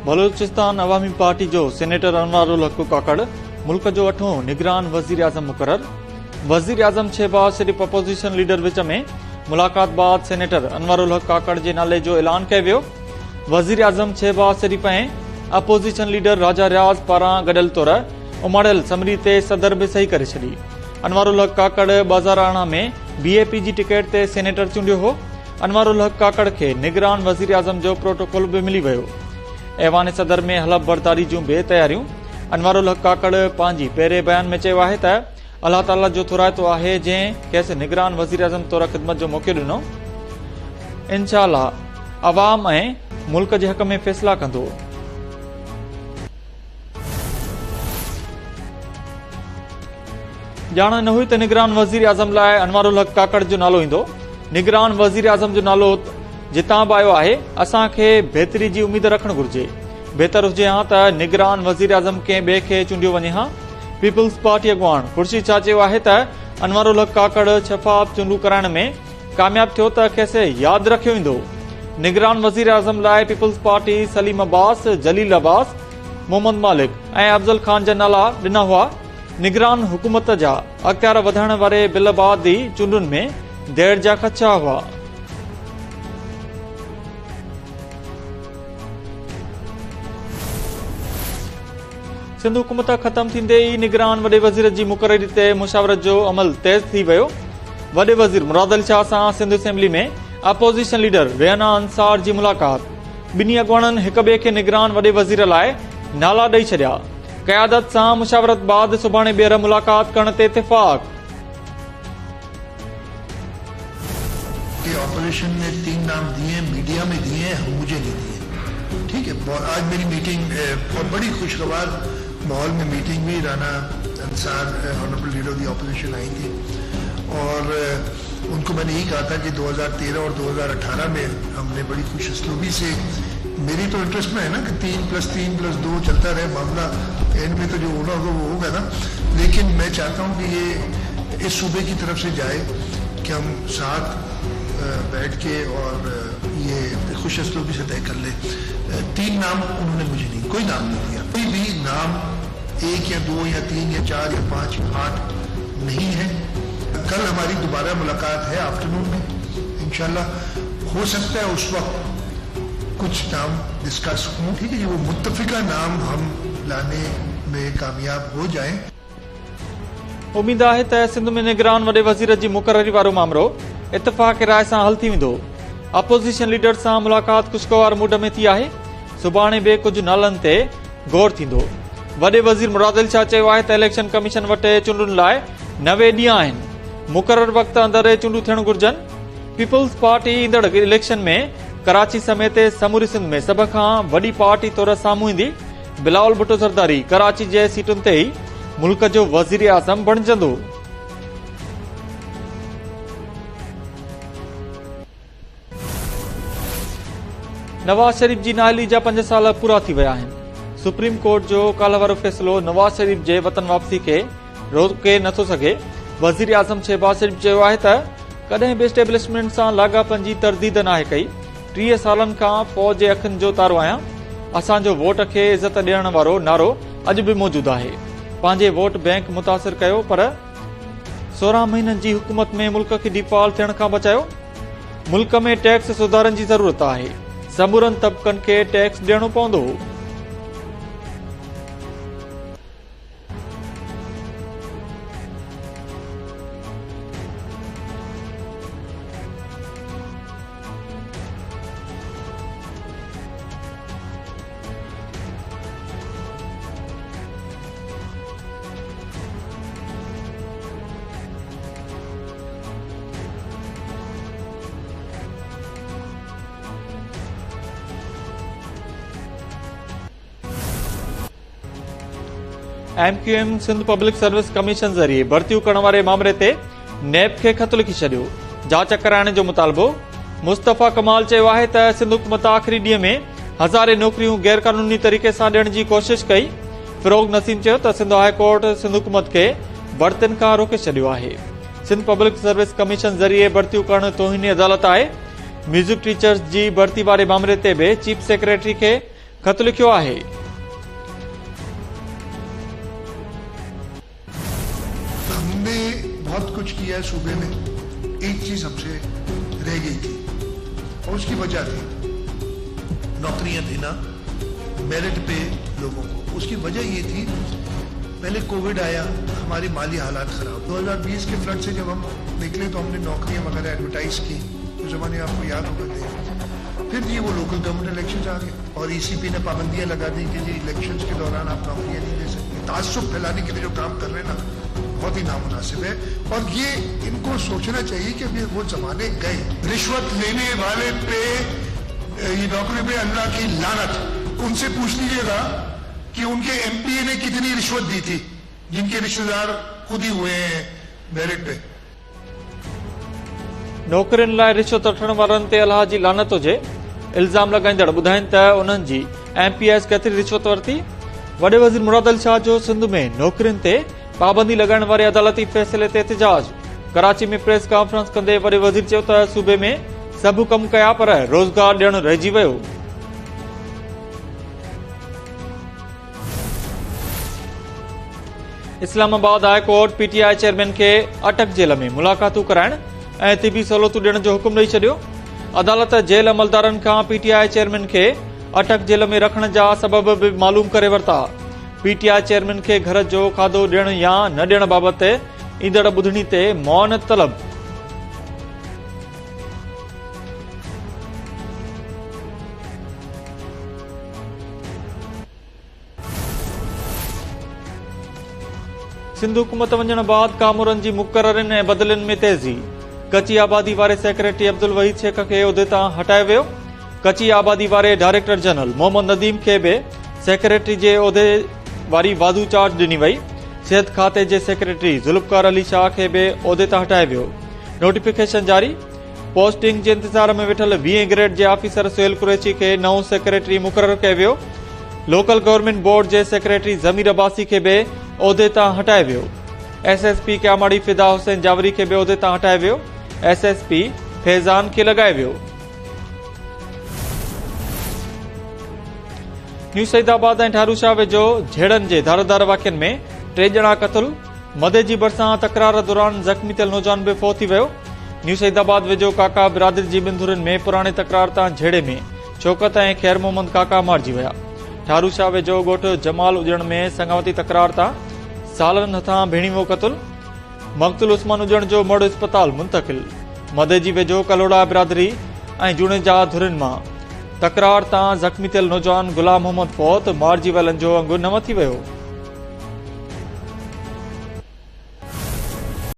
बलूचिस्तान अवामी पार्टी जो सेनेटर अनवारुल हक काकड़ मुल्क जो 8हों निगरान वजीर आजम मुकर्रर। वजीर आजम शहबाज शरीफ अपोजिशन लीडर विच में मुलाकात बाद सेनेटर अनवारुल हक काकड़ के नाले जो ऐलान किया वियो। वजीर आजम शहबाज शरीफ ऐं अपोजिशन लीडर राजा रियाज़ पारां गडियल तौर उमाड़ियल समरी ते सदर भी सही करे छड़ी। अनवारुल हक काकड़ 2018 में BAP जी टिकट ते सेनेटर चूंडियो हो। अनवारुल हक काकड़ के निगरान वजीर आजम जो प्रोटोकॉल भी मिली वियो। ऐवान सदर में हलफ बर्दारी जूं बे तैयारियूं। अनवारुल हक काकड़ पंहिंजी पहिरें बयान में चयो आहे त अल्लाह ताला जो थोराइतो आहे जंहिं खेसि निगरान वजीर आजम तौर ख़िदमत जो मौक़ो ॾिनो। इंशाअल्लाह अवाम ऐं मुल्क जे हक़ में फ़ैसिला कंदो। ॼाण न हुई त निगरान वजीर आजम लाइ अनवारुल हक काकड़ जो नालो ईंदो। निगरान वजीर आजम जो नालो जितां बि आयो आहे असांखे बहितरी जी उम्मीद रखणु घुर्जे। बहितर हुजे हा त निगरान वजीर आजम कंहिं ॿिए खे चूंडियो वञे हा। पीपल्स पार्टी अॻुवाण ख़ुर्शीद शाह चयो आहे त अनवारुल हक काकड़ शफ़ाफ़ चूंडू कराइण में कामयाब थियो त खेसि यादि रखियो ईंदो। निगरान वजीर आजम लाइ पीपल्स पार्टी सलीम अब्बास, जलील अब्बास, मोहम्मद मालिक ऐं अफजल खान जा नाला ॾिना हुआ। निगरान हुकूमत जा अख़्तियार वधाइण वारे बिल बादी चूंडुनि में देर जा ख़दशा हुआ। सिंध हुकूमत ख़त्म थींदे ई निगरान वॾे वज़ीर जी मुक़ररी ते मुशावरत जो अमल तेज़ थी वियो। वॾे वज़ीर मुराद अली शाह सां सिंध असेंबली में अपोजिशन लीडर रेहाना अंसार जी मुलाक़ात। ॿिन्ही अॻुवाणनि हिक ॿिए खे निगरान वॾे वज़ीर लाइ नाला ॾेई छॾिया। क़यादत सां मुशावरत बाद सुभाणे ॿीहर मुलाक़ात करण ते इत्तेफ़ाक़। ऑपरेशन ने 3 नाम दिए, मीडिया में दिए, मुझे नहीं दिए। ठीक है, आज मेरी मीटिंग और बड़ी खुशगवार माहौल में मीटिंग हुई। Rana Ansar honourable leader of the opposition आई थी और उनको मैंने यही कहा था कि 2013 और 2018 में हमने बड़ी खुशअस्लूबी से, मेरी तो इंटरेस्ट में है ना कि 3+3+2 चलता रहे मामला, एंड में तो जो होना होगा वो होगा ना। लेकिन मैं चाहता हूँ कि ये इस सूबे की तरफ से जाए कि हम साथ बैठ के और ये खुशअस्लूबी से तय कर ले। 3 नाम उन्होंने मुझे नहीं, कोई नाम नहीं दिया। कोई भी नाम 1 या 2 या 3 या 4 या 5 या 8 नहीं है। कल हमारी दोबारा मुलाकात है आफ्टरनून में इंशाल्लाह। हो सकता है उस वक्त कुछ नाम डिस्कस हों, ठीक है जी, वो मुत्तफिका नाम हम लाने में कामयाब हो जाएं। उम्मीद आहे त सिंध में निगरान वॾे वज़ीर जी मुक़ररी वारो मामलो इत्तफ़ाक़ राय सां हल थी वेंदो। अपोजिशन लीडर सां मुलाक़ात खुशगवार मूड में थी आहे। सुभाणे बि कुझु नालनि ते गौर थींदो। वॾे वज़ीर मुराद अली शाह चयो आहे त इलेक्शन कमीशन वटि चूंडुनि लाइ 90 ॾींहं आहिनि। मुक़रर वक़्त अंदरि चूंडू थियणु घुर्जनि। पीपल्स पार्टी ईंदड़ इलेक्शन में कराची समेत समूरी सिंध में सभ खां वॾी पार्टी तौर साम्हूं ईंदी। बिलावल भुट्टो ज़रदारी कराची जे सीटुनि ते ई मुल्क जो वज़ीर आज़म बणिजंदो। नवाज शरीफ जी नाअहली जा 5 साल पूरा थी विया आहिनि। सुप्रीम कोर्ट जो काल्ह वारो फ़ैसिलो नवाज शरीफ जे वतन वापसी खे रोके नथो सघे। वज़ीर आज़म शहबाज शरीफ चयो आहे त कॾहिं बि एस्टेब्लिशमेंट सां लाॻापन जी तरदीद नाहे कई। 30 सालनि खां फ़ौज जे अखियुनि जो तारो आहियां। असांजो वोट खे इज़त ॾियण वारो नारो अॼु बि मौजूदु आहे। पंहिंजे वोट बैंक मुतासिर कयो पर 16 महीननि जी हुकूमत में मुल्क खे डिफॉल्ट थियण खां बचायो। मुल्क में टैक्स सुधारनि जी ज़रूरत आहे। समूरनि तबक़नि खे टैक्स ॾियणो पवंदो। MQM Sindh public service commission ज़रिए भर्तियूं करण वारे मामले ते नैब खे ख़त लिखी छॾियो। जांच कराइण जो मुतालबो। मुस्तफ़ा कमाल चयो आहे त सिंध हुकूमत आख़िरी ॾींहं में हज़ारे नौकरियूं गैर क़ानूनी तरीक़े सां ॾियण जी कोशिश कई। फिरोग नसीम चयो त सिंध हाई कोर्ट सिंध हुकूमत खे भर्तियुनि खां रोके छॾियो आहे। सिंध पब्लिक सर्विस कमीशन ज़रिए भर्तियूं करण तौहीनी अदालत आहे। म्यूज़िक टीचर्स जी भर्ती वारे मामले ते बि चीफ सेक्रेटरी खे खत लिखियो आहे। हमने बहुत कुछ किया है सूबे में, एक चीज हमसे रह गई थी और उसकी वजह थी नौकरियां देना मेरिट पे लोगों को। उसकी वजह ये थी, पहले कोविड आया, हमारी माली हालात खराब। 2020 के फ्लड से जब हम निकले तो हमने नौकरियां वगैरह एडवर्टाइज की, उस जमाने आपको याद होगा। फिर जी वो लोकल गवर्नमेंट इलेक्शन आ गए और ईसीपी ने पाबंदियां लगा दी कि जी इलेक्शन के दौरान आप नौकरियां नहीं दे सकते। ताज्जुब फैलाने के लिए जो काम कर रहे हैं ना, बहुत ही नामुनासिब है और ये इनको सोचना चाहिए कि अभी वो जमाने गए। रिश्वत लेने वाले पे, ये नौकरी पे अल्लाह की लानत। उनसे पूछ लीजिएगा कि उनके एमपी ने कितनी रिश्वत दी थी, जिनके रिश्तेदार खुद ही हुए हैं मेरिट पे। नौकरियुनि लाइ रिश्वत वठण वारनि ते अल्लाह जी लानत हुजे। इल्ज़ाम लगाईंदड़ ॿुधाइनि त उन्हनि जी एमपीएस केतिरी रिश्वत वरिती। वॾे वज़ीर मुराद अली शाह जो सिंध में नौकरियुनि ते पाबंदी लॻाइण वारे अदालती फ़ैसिले ते एहतिजाज। कराची में प्रेस कॉन्फ्रेंस कंदे वॾे वज़ीर चयो त सूबे में सभु कम कया पर रोज़गार ॾियणु रहिजी वियो। Islamabad high court PTI chairman खे अटक जेल में मुलाक़ातूं कराइण ऐं तिबी सहूलियतूं ॾियण जो हुकुम ॾेई छॾियो। अदालत जेल अमलदारनि खां पीटीआई चेयरमैन खे अटक जेल में रखण जा सबब बि मालूम करे वरिता। पीटीआई चेयरमैन खे घर जो खाधो ॾियण या न ॾियण बाबति ईंदड़ ॿुधणी ते मौन तलब। सिंध हुकूमत वञण बाद कामूरनि जी मुक़ररनि ऐं बदिलनि में तेज़ी। कची आबादी वारे सेक्रेटरी अब्दुल वहीद शेख खे उहिदे तां हटायो वियो। कची आबादी वारे डायरेक्टर जनरल मोहम्मद नदीम खे बि सेक्रेटरी जे उहिदे वारी वाधू चार्ज ॾिनी वई। सिहत खाते जे सेक्रेटरी ज़ुल्फ़कार अली शाह खे बि उहिदे तां हटायो वियो। नोटिफिकेशन जारी। पोस्टिंग जे इंतज़ार में वेठल 20 ग्रेड जे ऑफिसर सुहेल कुरैशी खे नओं सेक्रेटरी मुक़रर कयो वियो। लोकल गवर्नमेंट बोर्ड जे सेक्रेटरी ज़मीर अब्बासी खे बि उहिदे तां हटायो वियो। एसएसपी क्यामाड़ी फिदा हुसैन जावरी खे बि उहिदे तां हटायो वियो। एसएसपी फैज़ान खे लॻायो वियो। न्यू सईदाबाद ऐं ठारूशाह वेझो झेड़नि जे धारदार वाक़िअनि में 3 ॼणा क़तल। मदे जी भरिसां तकरार दौरान ज़ख़्मी थियल नौजवान बि फ़ौत थी वियो। न्यू सईदाबाद वेझो काका बिरादरी जी ॿिनि में पुराणे तकरार तां झेड़े में शौकत ऐं ख़ैर मोहम्मद काका मारिजी विया। ठारूशाह वेझो ॻोठु जमाल उजण में संगावती तकरार तां सालनि हथां भेणीवो क़तल। मक़तूल उस्मान उजण जो मोड़ अस्पताल मुंतकिल। मदे जी वेझो कलोड़ा बिरादरी ऐं जुणेजा धुरिन मां तकरार तां ज़ख़्मी थियल नौजवान गुलाम मोहम्मद फ़ौत। मारिजी वियलनि जो अंगु न मथी वियो।